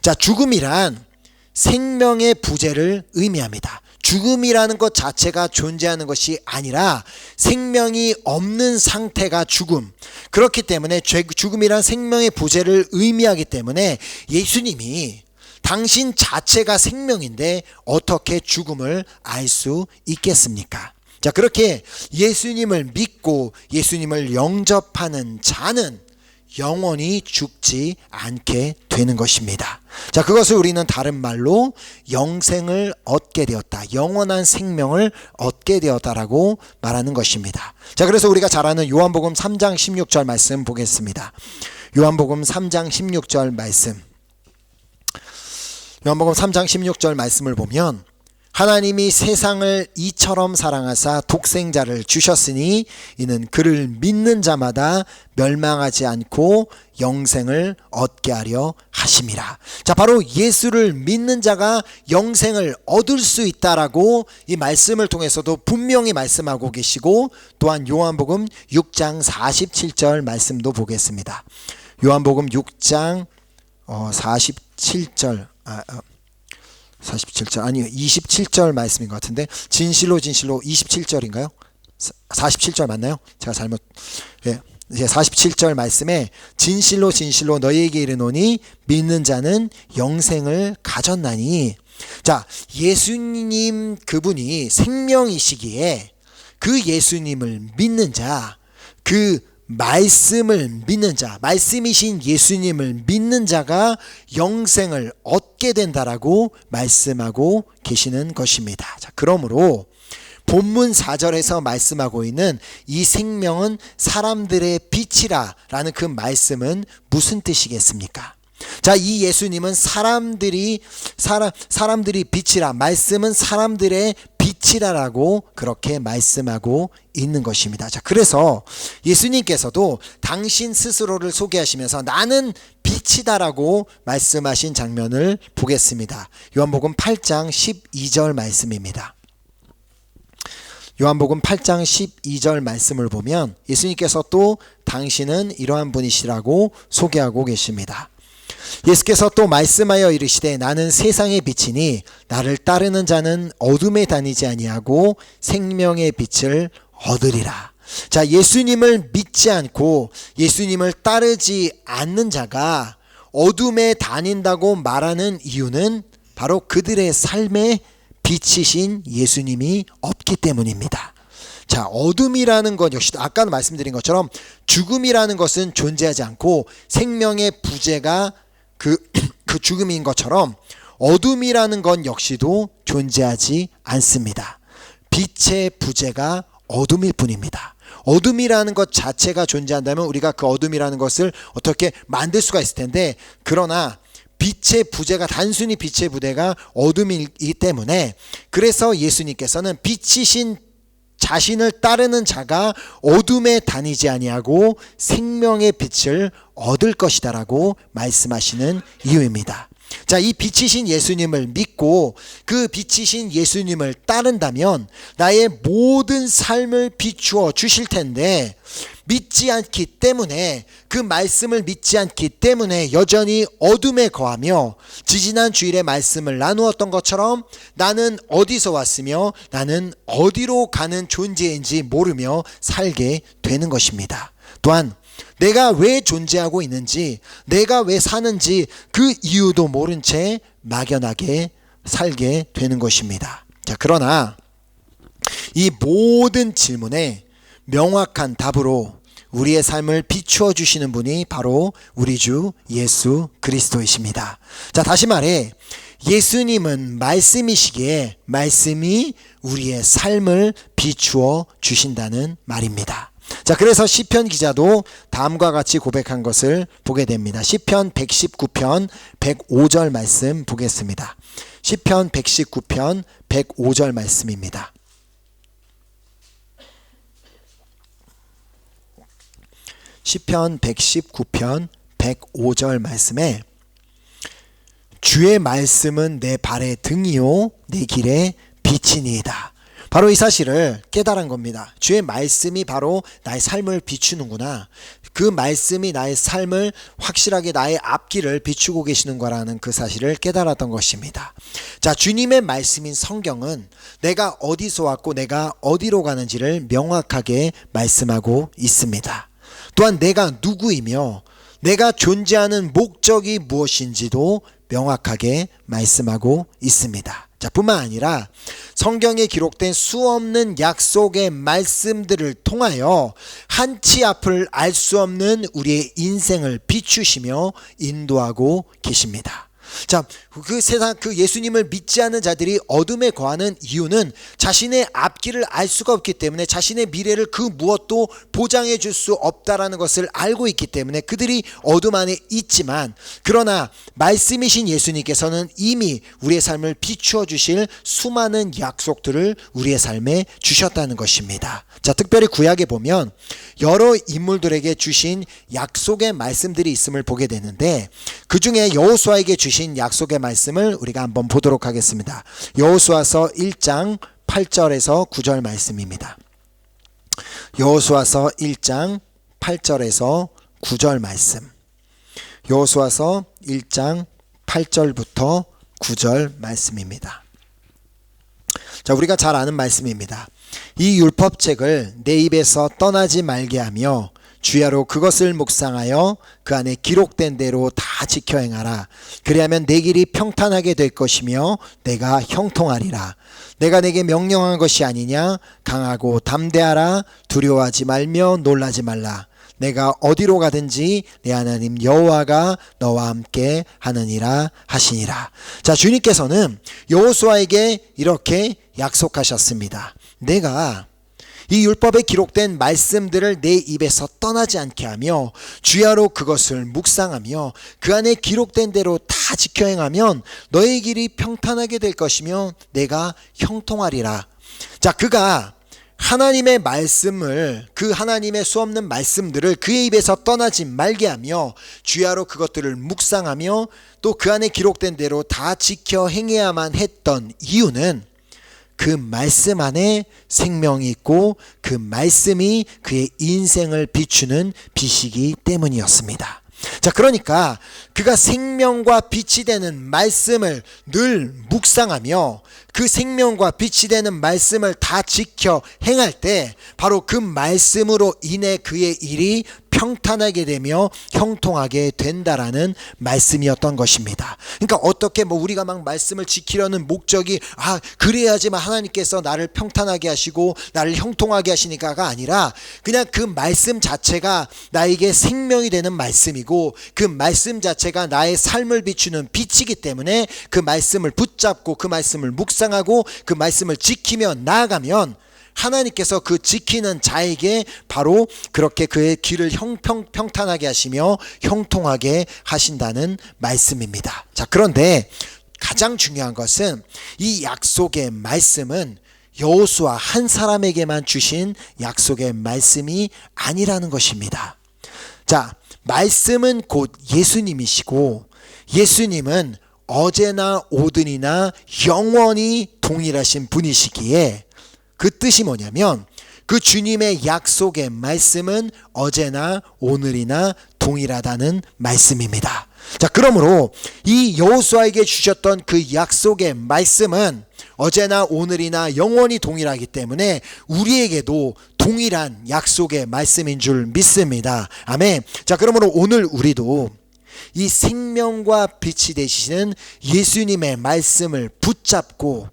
자, 죽음이란 생명의 부재를 의미합니다. 죽음이라는 것 자체가 존재하는 것이 아니라 생명이 없는 상태가 죽음. 그렇기 때문에 죽음이란 생명의 부재를 의미하기 때문에 예수님이 당신 자체가 생명인데 어떻게 죽음을 알 수 있겠습니까? 자, 그렇게 예수님을 믿고 예수님을 영접하는 자는 영원히 죽지 않게 되는 것입니다. 자, 그것을 우리는 다른 말로 영생을 얻게 되었다, 영원한 생명을 얻게 되었다라고 말하는 것입니다. 자, 그래서 우리가 잘 아는 요한복음 3장 16절 말씀 보겠습니다. 요한복음 3장 16절 말씀. 요한복음 3장 16절 말씀을 보면 하나님이 세상을 이처럼 사랑하사 독생자를 주셨으니 이는 그를 믿는 자마다 멸망하지 않고 영생을 얻게 하려 하심이라. 자, 바로 예수를 믿는 자가 영생을 얻을 수 있다라고 이 말씀을 통해서도 분명히 말씀하고 계시고, 또한 요한복음 6장 47절 말씀도 보겠습니다. 요한복음 6장 47절 47절 아니요 27절 말씀인 것 같은데, 진실로 27절인가요? 47절 맞나요? 제가 잘못 47절 말씀에 진실로 너희에게 이르노니 믿는 자는 영생을 가졌나니. 자, 예수님 그분이 생명이시기에 그 예수님을 믿는 자, 그 말씀을 믿는 자, 말씀이신 예수님을 믿는 자가 영생을 얻게 된다라고 말씀하고 계시는 것입니다. 자, 그러므로 본문 4절에서 말씀하고 있는 이 생명은 사람들의 빛이라 라는 그 말씀은 무슨 뜻이겠습니까? 자, 이 예수님은 사람들이 빛이라, 말씀은 사람들의 빛이라라고 그렇게 말씀하고 있는 것입니다. 자, 그래서 예수님께서도 당신 스스로를 소개하시면서 나는 빛이다라고 말씀하신 장면을 보겠습니다. 요한복음 8장 12절 말씀입니다. 요한복음 8장 12절 말씀을 보면 예수님께서 또 당신은 이러한 분이시라고 소개하고 계십니다. 예수께서 또 말씀하여 이르시되 나는 세상의 빛이니 나를 따르는 자는 어둠에 다니지 아니하고 생명의 빛을 얻으리라. 자, 예수님을 믿지 않고 예수님을 따르지 않는 자가 어둠에 다닌다고 말하는 이유는 바로 그들의 삶에 빛이신 예수님이 없기 때문입니다. 자, 어둠이라는 것 역시 아까 말씀드린 것처럼 죽음이라는 것은 존재하지 않고 생명의 부재가 그 죽음인 것처럼 어둠이라는 건 역시도 존재하지 않습니다. 빛의 부재가 어둠일 뿐입니다. 어둠이라는 것 자체가 존재한다면 우리가 그 어둠이라는 것을 어떻게 만들 수가 있을 텐데, 그러나 빛의 부재가 단순히 빛의 부재가 어둠이기 때문에 그래서 예수님께서는 빛이신 자신을 따르는 자가 어둠에 다니지 아니하고 생명의 빛을 얻을 것이다라고 말씀하시는 이유입니다. 자, 이 빛이신 예수님을 믿고 그 빛이신 예수님을 따른다면 나의 모든 삶을 비추어 주실 텐데 믿지 않기 때문에 그 말씀을 믿지 않기 때문에 여전히 어둠에 거하며 지지난 주일에 말씀을 나누었던 것처럼 나는 어디서 왔으며 나는 어디로 가는 존재인지 모르며 살게 되는 것입니다. 또한 내가 왜 존재하고 있는지 내가 왜 사는지 그 이유도 모른 채 막연하게 살게 되는 것입니다. 자, 그러나 이 모든 질문에 명확한 답으로 우리의 삶을 비추어 주시는 분이 바로 우리 주 예수 그리스도이십니다. 자, 다시 말해 예수님은 말씀이시기에 말씀이 우리의 삶을 비추어 주신다는 말입니다. 자, 그래서 시편 기자도 다음과 같이 고백한 것을 보게 됩니다. 시편 119편 105절 말씀 보겠습니다. 시편 119편 105절 말씀입니다. 시편 119편 105절 말씀에 주의 말씀은 내 발의 등이요 내 길의 빛이니이다. 바로 이 사실을 깨달은 겁니다. 주의 말씀이 바로 나의 삶을 비추는구나. 그 말씀이 나의 삶을 확실하게 나의 앞길을 비추고 계시는 거라는 그 사실을 깨달았던 것입니다. 자, 주님의 말씀인 성경은 내가 어디서 왔고 내가 어디로 가는지를 명확하게 말씀하고 있습니다. 또한 내가 누구이며 내가 존재하는 목적이 무엇인지도 명확하게 말씀하고 있습니다. 자, 뿐만 아니라 성경에 기록된 수없는 약속의 말씀들을 통하여 한치 앞을 알 수 없는 우리의 인생을 비추시며 인도하고 계십니다. 자, 그 세상 그 예수님을 믿지 않는 자들이 어둠에 거하는 이유는 자신의 앞길을 알 수가 없기 때문에 자신의 미래를 그 무엇도 보장해 줄 수 없다라는 것을 알고 있기 때문에 그들이 어둠 안에 있지만 그러나 말씀이신 예수님께서는 이미 우리의 삶을 비추어 주실 수많은 약속들을 우리의 삶에 주셨다는 것입니다. 자, 특별히 구약에 보면 여러 인물들에게 주신 약속의 말씀들이 있음을 보게 되는데 그 중에 여호수아에게 주신 약속의 말씀을 우리가 한번 보도록 하겠습니다. 여호수아서 1장 8절에서 9절 말씀입니다. 여호수아서 1장 8절에서 9절 말씀. 여호수아서 1장 8절부터 9절 말씀입니다. 자, 우리가 잘 아는 말씀입니다. 이 율법책을 내 입에서 떠나지 말게 하며 주야로 그것을 묵상하여 그 안에 기록된 대로 다 지켜 행하라. 그리하면 내 길이 평탄하게 될 것이며 내가 형통하리라. 내가 내게 명령한 것이 아니냐. 강하고 담대하라. 두려워하지 말며 놀라지 말라. 내가 어디로 가든지 내 하나님 여호와가 너와 함께 하느니라 하시니라. 자, 주님께서는 여호수아에게 이렇게 약속하셨습니다. 내가 이 율법에 기록된 말씀들을 내 입에서 떠나지 않게 하며 주야로 그것을 묵상하며 그 안에 기록된 대로 다 지켜 행하면 너의 길이 평탄하게 될 것이며 내가 형통하리라. 자, 그가 하나님의 말씀을 그 하나님의 수없는 말씀들을 그의 입에서 떠나지 말게 하며 주야로 그것들을 묵상하며 또 그 안에 기록된 대로 다 지켜 행해야만 했던 이유는 그 말씀 안에 생명이 있고 그 말씀이 그의 인생을 비추는 빛이기 때문이었습니다. 자, 그러니까 그가 생명과 빛이 되는 말씀을 늘 묵상하며 그 생명과 빛이 되는 말씀을 다 지켜 행할 때 바로 그 말씀으로 인해 그의 일이 평탄하게 되며 형통하게 된다라는 말씀이었던 것입니다. 그러니까 어떻게 우리가 막 말씀을 지키려는 목적이 그래야지만 하나님께서 나를 평탄하게 하시고 나를 형통하게 하시니까가 아니라 그냥 그 말씀 자체가 나에게 생명이 되는 말씀이고 그 말씀 자체가 나의 삶을 비추는 빛이기 때문에 그 말씀을 붙잡고 그 말씀을 묵상하고 그 말씀을 지키며 나아가면 하나님께서 그 지키는 자에게 바로 그렇게 그의 길을 평탄하게 하시며 형통하게 하신다는 말씀입니다. 자, 그런데 가장 중요한 것은 이 약속의 말씀은 여호수아 한 사람에게만 주신 약속의 말씀이 아니라는 것입니다. 자, 말씀은 곧 예수님이시고 예수님은 어제나 오늘이나 영원히 동일하신 분이시기에 그 뜻이 뭐냐면 그 주님의 약속의 말씀은 어제나 오늘이나 동일하다는 말씀입니다. 자, 그러므로 이 여호수아에게 주셨던 그 약속의 말씀은 어제나 오늘이나 영원히 동일하기 때문에 우리에게도 동일한 약속의 말씀인 줄 믿습니다. 아멘. 자, 그러므로 오늘 우리도 이 생명과 빛이 되시는 예수님의 말씀을 붙잡고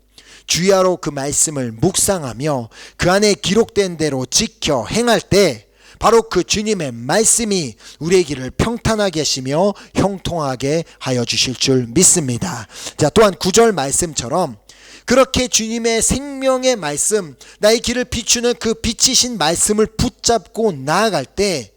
주야로 그 말씀을 묵상하며 그 안에 기록된 대로 지켜 행할 때 바로 그 주님의 말씀이 우리의 길을 평탄하게 하시며 형통하게 하여 주실 줄 믿습니다. 자, 또한 9절 말씀처럼 그렇게 주님의 생명의 말씀, 나의 길을 비추는 그 빛이신 말씀을 붙잡고 나아갈 때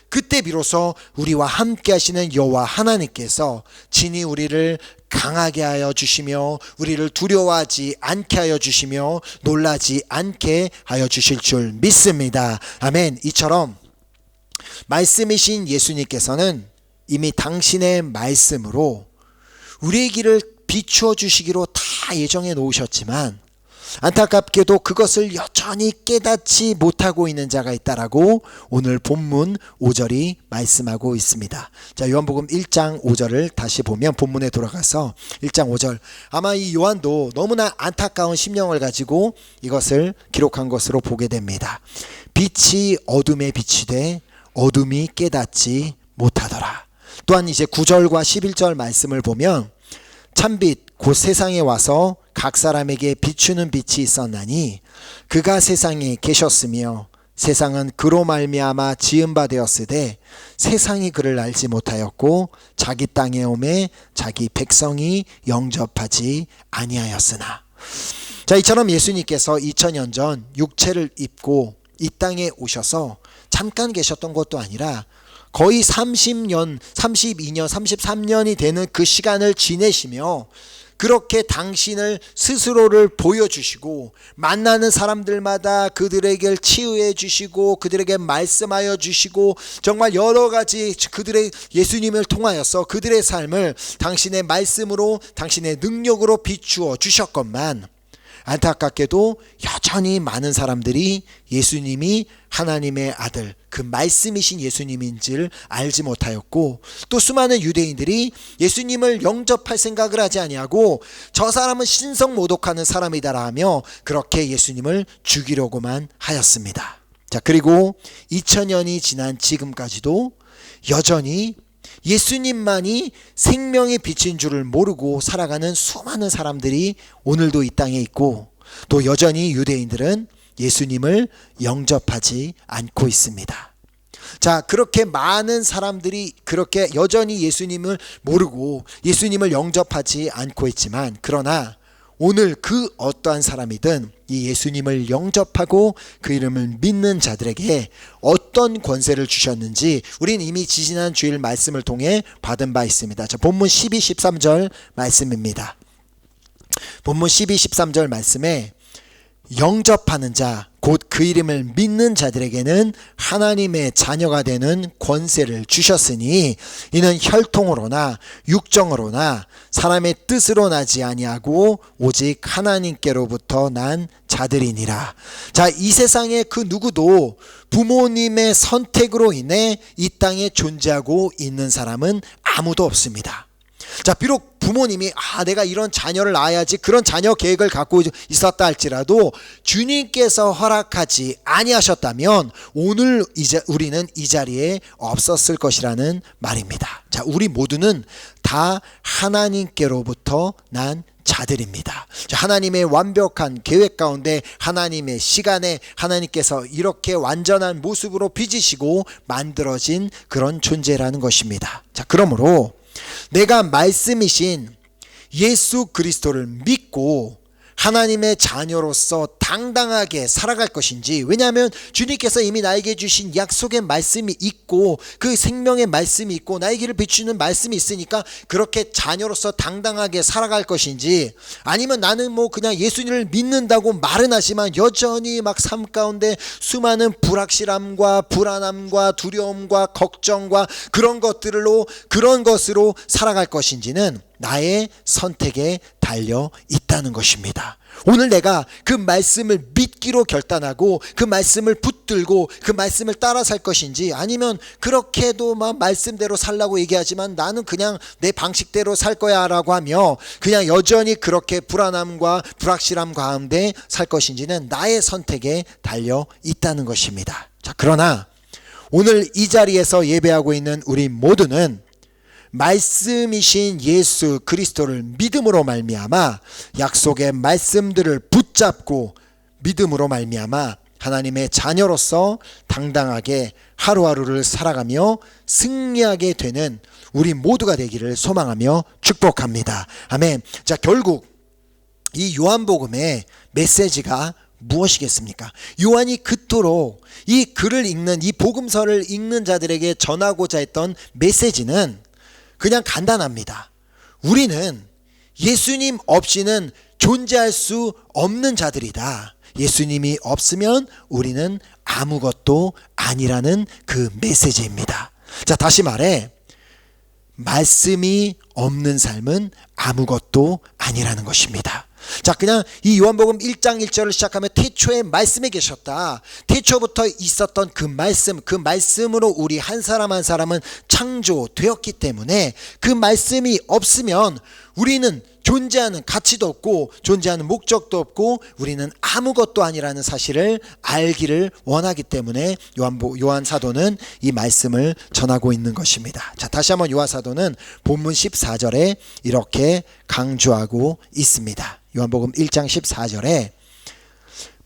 그때 비로소 우리와 함께 하시는 여호와 하나님께서 친히 우리를 강하게 하여 주시며 우리를 두려워하지 않게 하여 주시며 놀라지 않게 하여 주실 줄 믿습니다. 아멘. 이처럼 말씀이신 예수님께서는 이미 당신의 말씀으로 우리의 길을 비추어 주시기로 다 예정해 놓으셨지만 안타깝게도 그것을 여전히 깨닫지 못하고 있는 자가 있다라고 오늘 본문 5절이 말씀하고 있습니다. 자, 요한복음 1장 5절을 다시 보면 본문에 돌아가서 1장 5절, 아마 이 요한도 너무나 안타까운 심령을 가지고 이것을 기록한 것으로 보게 됩니다. 빛이 어둠에 비치되 어둠이 깨닫지 못하더라. 또한 이제 9절과 11절 말씀을 보면 참빛 곧 세상에 와서 각 사람에게 비추는 빛이 있었나니 그가 세상에 계셨으며 세상은 그로 말미암아 지은 바 되었으되 세상이 그를 알지 못하였고 자기 땅에 오매 자기 백성이 영접하지 아니하였으나. 자, 이처럼 예수님께서 2000년 전 육체를 입고 이 땅에 오셔서 잠깐 계셨던 것도 아니라 거의 30년, 32년, 33년이 되는 그 시간을 지내시며 그렇게 당신을 스스로를 보여주시고 만나는 사람들마다 그들에게 치유해 주시고 그들에게 말씀하여 주시고 정말 여러 가지 그들의 예수님을 통하여서 그들의 삶을 당신의 말씀으로 당신의 능력으로 비추어 주셨건만 안타깝게도 여전히 많은 사람들이 예수님이 하나님의 아들, 그 말씀이신 예수님인지를 알지 못하였고 또 수많은 유대인들이 예수님을 영접할 생각을 하지 아니하고 저 사람은 신성모독하는 사람이다라 하며 그렇게 예수님을 죽이려고만 하였습니다. 자, 그리고 2000년이 지난 지금까지도 여전히 예수님만이 생명의 빛인 줄을 모르고 살아가는 수많은 사람들이 오늘도 이 땅에 있고 또 여전히 유대인들은 예수님을 영접하지 않고 있습니다. 자, 그렇게 많은 사람들이 그렇게 여전히 예수님을 모르고 예수님을 영접하지 않고 있지만 그러나 오늘 그 어떠한 사람이든 이 예수님을 영접하고 그 이름을 믿는 자들에게 어떤 권세를 주셨는지 우리는 이미 지지난 주일 말씀을 통해 받은 바 있습니다. 자, 본문 12, 13절 말씀입니다. 본문 12, 13절 말씀에 영접하는 자, 곧 그 이름을 믿는 자들에게는 하나님의 자녀가 되는 권세를 주셨으니 이는 혈통으로나 육정으로나 사람의 뜻으로 나지 아니하고 오직 하나님께로부터 난 자들이니라. 자, 이 세상에 그 누구도 부모님의 선택으로 인해 이 땅에 존재하고 있는 사람은 아무도 없습니다. 자, 비록 부모님이 내가 이런 자녀를 낳아야지 그런 자녀 계획을 갖고 있었다 할지라도 주님께서 허락하지 아니하셨다면 오늘 이제 우리는 이 자리에 없었을 것이라는 말입니다. 자, 우리 모두는 다 하나님께로부터 난 자들입니다. 하나님의 완벽한 계획 가운데 하나님의 시간에 하나님께서 이렇게 완전한 모습으로 빚으시고 만들어진 그런 존재라는 것입니다. 자, 그러므로 내가 말씀이신 예수 그리스도를 믿고 하나님의 자녀로서 당당하게 살아갈 것인지, 왜냐하면 주님께서 이미 나에게 주신 약속의 말씀이 있고 그 생명의 말씀이 있고 나의 길을 비추는 말씀이 있으니까 그렇게 자녀로서 당당하게 살아갈 것인지, 아니면 나는 뭐 그냥 예수님을 믿는다고 말은 하지만 여전히 막 삶 가운데 수많은 불확실함과 불안함과 두려움과 걱정과 그런 것으로 살아갈 것인지는 나의 선택에 달려 있다는 것입니다. 오늘 내가 그 말씀을 믿기로 결단하고 그 말씀을 붙들고 그 말씀을 따라 살 것인지, 아니면 그렇게도 막 말씀대로 살라고 얘기하지만 나는 그냥 내 방식대로 살 거야 라고 하며 그냥 여전히 그렇게 불안함과 불확실함 가운데 살 것인지는 나의 선택에 달려 있다는 것입니다. 자, 그러나 오늘 이 자리에서 예배하고 있는 우리 모두는 말씀이신 예수 그리스도를 믿음으로 말미암아 약속의 말씀들을 붙잡고 믿음으로 말미암아 하나님의 자녀로서 당당하게 하루하루를 살아가며 승리하게 되는 우리 모두가 되기를 소망하며 축복합니다. 아멘. 자, 결국 이 요한복음의 메시지가 무엇이겠습니까? 요한이 그토록 이 글을 읽는, 이 복음서를 읽는 자들에게 전하고자 했던 메시지는 그냥 간단합니다. 우리는 예수님 없이는 존재할 수 없는 자들이다. 예수님이 없으면 우리는 아무것도 아니라는 그 메시지입니다. 자, 다시 말해, 말씀이 없는 삶은 아무것도 아니라는 것입니다. 자, 그냥 이 요한복음 1장 1절을 시작하면 태초에 말씀이 계셨다. 태초부터 있었던 그 말씀으로 우리 한 사람 한 사람은 창조되었기 때문에 그 말씀이 없으면 우리는 존재하는 가치도 없고 존재하는 목적도 없고 우리는 아무것도 아니라는 사실을 알기를 원하기 때문에 요한 사도는 이 말씀을 전하고 있는 것입니다. 자, 다시 한번 요한 사도는 본문 14절에 이렇게 강조하고 있습니다. 요한복음 1장 14절에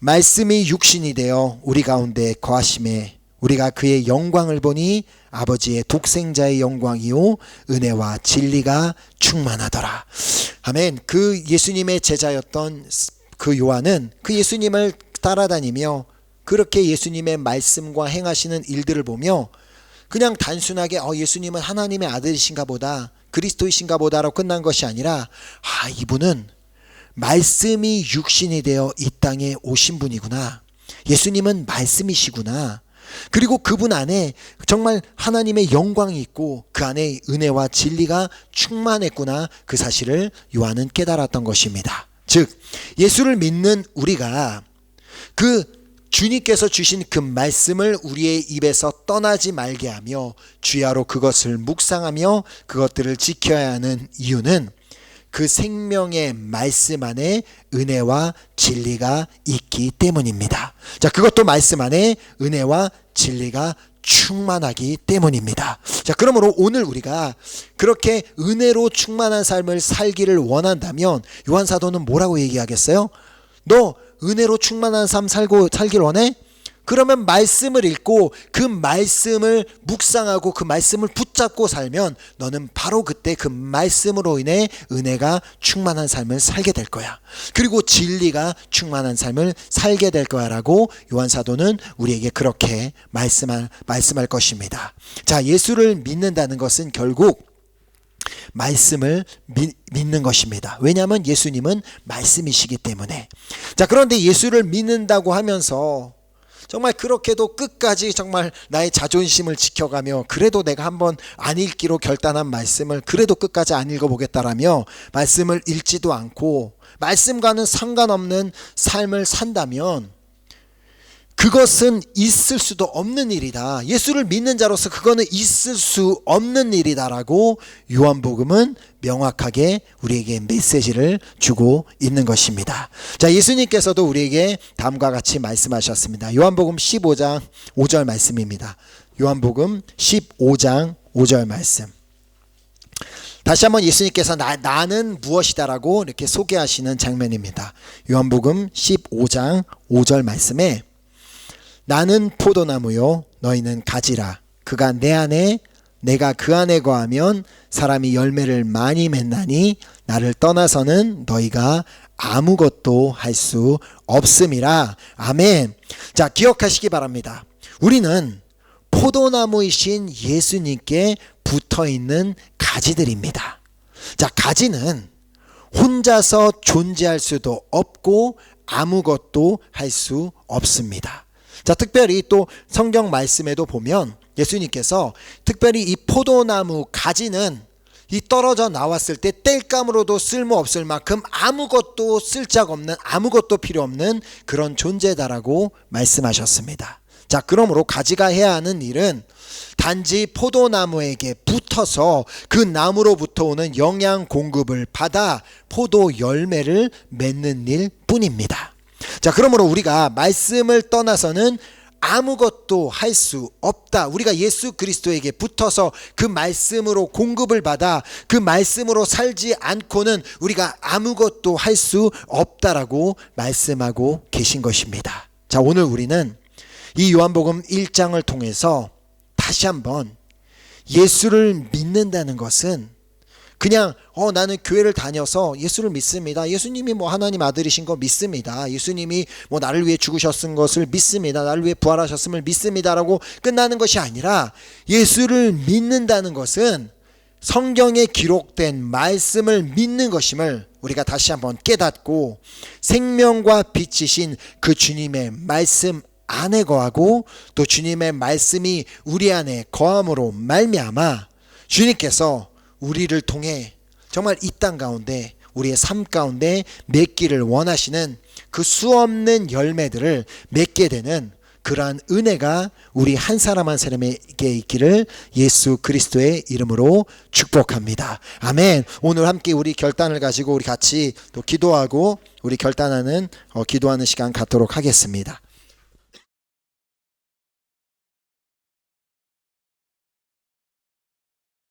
말씀이 육신이 되어 우리 가운데 거하심에 우리가 그의 영광을 보니 아버지의 독생자의 영광이요 은혜와 진리가 충만하더라. 아멘. 그 예수님의 제자였던 그 요한은 그 예수님을 따라다니며 그렇게 예수님의 말씀과 행하시는 일들을 보며 그냥 단순하게 예수님은 하나님의 아들이신가 보다, 그리스도이신가 보다라고 끝난 것이 아니라 이분은 말씀이 육신이 되어 이 땅에 오신 분이구나. 예수님은 말씀이시구나. 그리고 그분 안에 정말 하나님의 영광이 있고 그 안에 은혜와 진리가 충만했구나. 그 사실을 요한은 깨달았던 것입니다. 즉, 예수를 믿는 우리가 그 주님께서 주신 그 말씀을 우리의 입에서 떠나지 말게 하며 주야로 그것을 묵상하며 그것들을 지켜야 하는 이유는 그 생명의 말씀 안에 은혜와 진리가 있기 때문입니다. 자, 그것도 말씀 안에 은혜와 진리가 충만하기 때문입니다. 자, 그러므로 오늘 우리가 그렇게 은혜로 충만한 삶을 살기를 원한다면 요한 사도는 뭐라고 얘기하겠어요? 너 은혜로 충만한 삶 살길 원해? 그러면 말씀을 읽고 그 말씀을 묵상하고 그 말씀을 붙잡고 살면 너는 바로 그때 그 말씀으로 인해 은혜가 충만한 삶을 살게 될 거야. 그리고 진리가 충만한 삶을 살게 될 거야 라고 요한 사도는 우리에게 그렇게 말씀할 것입니다. 자, 예수를 믿는다는 것은 결국 말씀을 믿는 것입니다. 왜냐하면 예수님은 말씀이시기 때문에. 자, 그런데 예수를 믿는다고 하면서 정말 그렇게도 끝까지 정말 나의 자존심을 지켜가며 그래도 내가 한번 안 읽기로 결단한 말씀을 그래도 끝까지 안 읽어보겠다라며 말씀을 읽지도 않고 말씀과는 상관없는 삶을 산다면 그것은 있을 수도 없는 일이다. 예수를 믿는 자로서 그거는 있을 수 없는 일이다라고 요한복음은 명확하게 우리에게 메시지를 주고 있는 것입니다. 자, 예수님께서도 우리에게 다음과 같이 말씀하셨습니다. 요한복음 15장 5절 말씀입니다. 요한복음 15장 5절 말씀. 다시 한번 예수님께서 나는 무엇이다라고 이렇게 소개하시는 장면입니다. 요한복음 15장 5절 말씀에 나는 포도나무요 너희는 가지라. 그가 내 안에 내가 그 안에 거하면 사람이 열매를 많이 맺나니 나를 떠나서는 너희가 아무것도 할 수 없음이라. 아멘. 자, 기억하시기 바랍니다. 우리는 포도나무이신 예수님께 붙어있는 가지들입니다. 자, 가지는 혼자서 존재할 수도 없고 아무것도 할 수 없습니다. 자, 특별히 또 성경 말씀에도 보면 예수님께서 특별히 이 포도나무 가지는 이 떨어져 나왔을 때 땔감으로도 쓸모없을 만큼 아무것도 쓸짝 없는, 아무것도 필요 없는 그런 존재다라고 말씀하셨습니다. 자, 그러므로 가지가 해야 하는 일은 단지 포도나무에게 붙어서 그 나무로부터 오는 영양 공급을 받아 포도 열매를 맺는 일 뿐입니다. 자, 그러므로 우리가 말씀을 떠나서는 아무것도 할 수 없다. 우리가 예수 그리스도에게 붙어서 그 말씀으로 공급을 받아 그 말씀으로 살지 않고는 우리가 아무것도 할 수 없다라고 말씀하고 계신 것입니다. 자, 오늘 우리는 이 요한복음 1장을 통해서 다시 한번 예수를 믿는다는 것은 그냥 나는 교회를 다녀서 예수를 믿습니다. 예수님이 하나님 아들이신 거 믿습니다. 예수님이 나를 위해 죽으셨은 것을 믿습니다. 나를 위해 부활하셨음을 믿습니다라고 끝나는 것이 아니라 예수를 믿는다는 것은 성경에 기록된 말씀을 믿는 것임을 우리가 다시 한번 깨닫고 생명과 빛이신 그 주님의 말씀 안에 거하고 또 주님의 말씀이 우리 안에 거함으로 말미암아 주님께서 우리를 통해 정말 이 땅 가운데 우리의 삶 가운데 맺기를 원하시는 그 수없는 열매들을 맺게 되는 그러한 은혜가 우리 한 사람 한 사람에게 있기를 예수 그리스도의 이름으로 축복합니다. 아멘. 오늘 함께 우리 결단을 가지고 우리 같이 또 기도하고 우리 결단하는 기도하는 시간 갖도록 하겠습니다.